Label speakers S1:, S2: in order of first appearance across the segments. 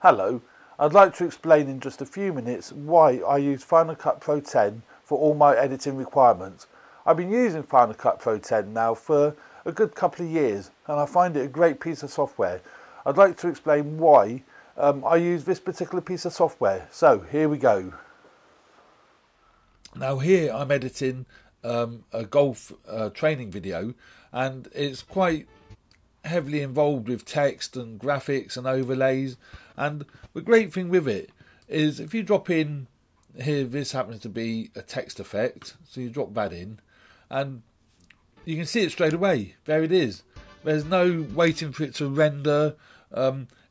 S1: Hello, I'd like to explain in just a few minutes why I use Final Cut Pro 10 for all my editing requirements. I've been using Final Cut Pro 10 now for a good couple of years and I find it a great piece of software. I'd like to explain why I use this particular piece of software. So here we go. Now here I'm editing a golf training video, and it's quite heavily involved with text and graphics and overlays, and the great thing with it is if you drop in here, this happens to be a text effect, so you drop that in and you can see it straight away. There it is. There's no waiting for it to render.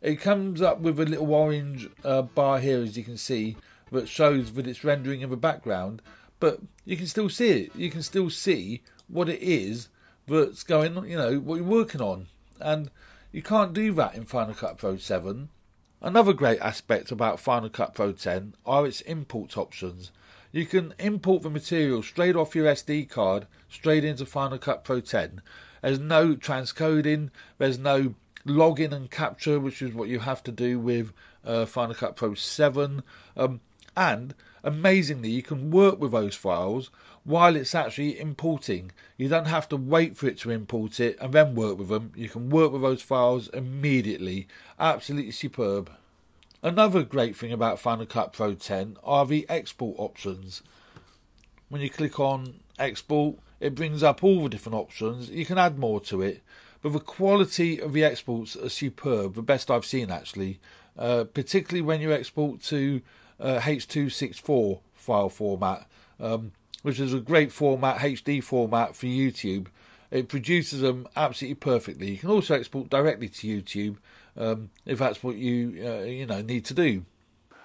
S1: It comes up with a little orange bar here, as you can see, that shows that it's rendering in the background, but you can still see it. You can still see what it is that's going on, you know, what you're working on. And you can't do that in Final Cut Pro 7. Another great aspect about Final Cut Pro 10 are its import options. You can import the material straight off your SD card, straight into Final Cut Pro 10. There's no transcoding, there's no login and capture, which is what you have to do with Final Cut Pro 7. And amazingly, you can work with those files while it's actually importing. You don't have to wait for it to import it and then work with them. You can work with those files immediately. Absolutely superb. Another great thing about Final Cut Pro 10 are the export options. When you click on export, it brings up all the different options. You can add more to it, but the quality of the exports are superb, the best I've seen actually, particularly when you export to H.264 file format, which is a great format, HD format for YouTube. It produces them absolutely perfectly. You can also export directly to YouTube if that's what you need to do.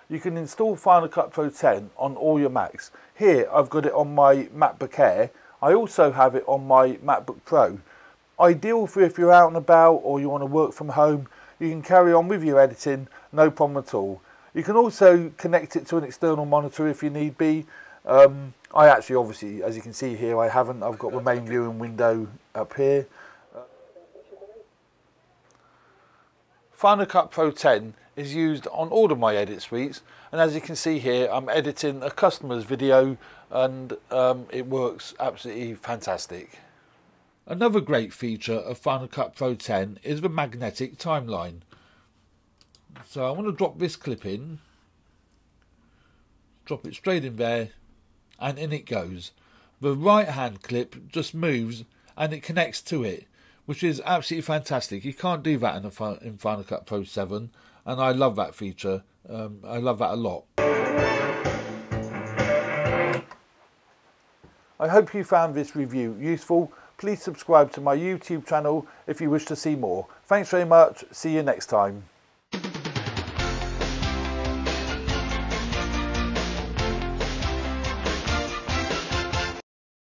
S1: You can install Final Cut Pro 10 on all your Macs. Here I've got it on my MacBook Air. I also have it on my MacBook Pro. Ideal for if you're out and about or you want to work from home. You can carry on with your editing, no problem at all. You can also connect it to an external monitor if you need be. I actually, obviously, as you can see here, I haven't. I've got the main viewing window up here. Final Cut Pro 10 is used on all of my edit suites, and as you can see here, I'm editing a customer's video and it works absolutely fantastic. Another great feature of Final Cut Pro 10 is the magnetic timeline. So I want to drop this clip in, drop it straight in there, and in it goes. The right hand clip just moves and it connects to it, which is absolutely fantastic. You can't do that in Final Cut Pro 7, and I love that feature. I love that a lot. I hope you found this review useful. Please subscribe to my YouTube channel if you wish to see more. Thanks very much. See you next time.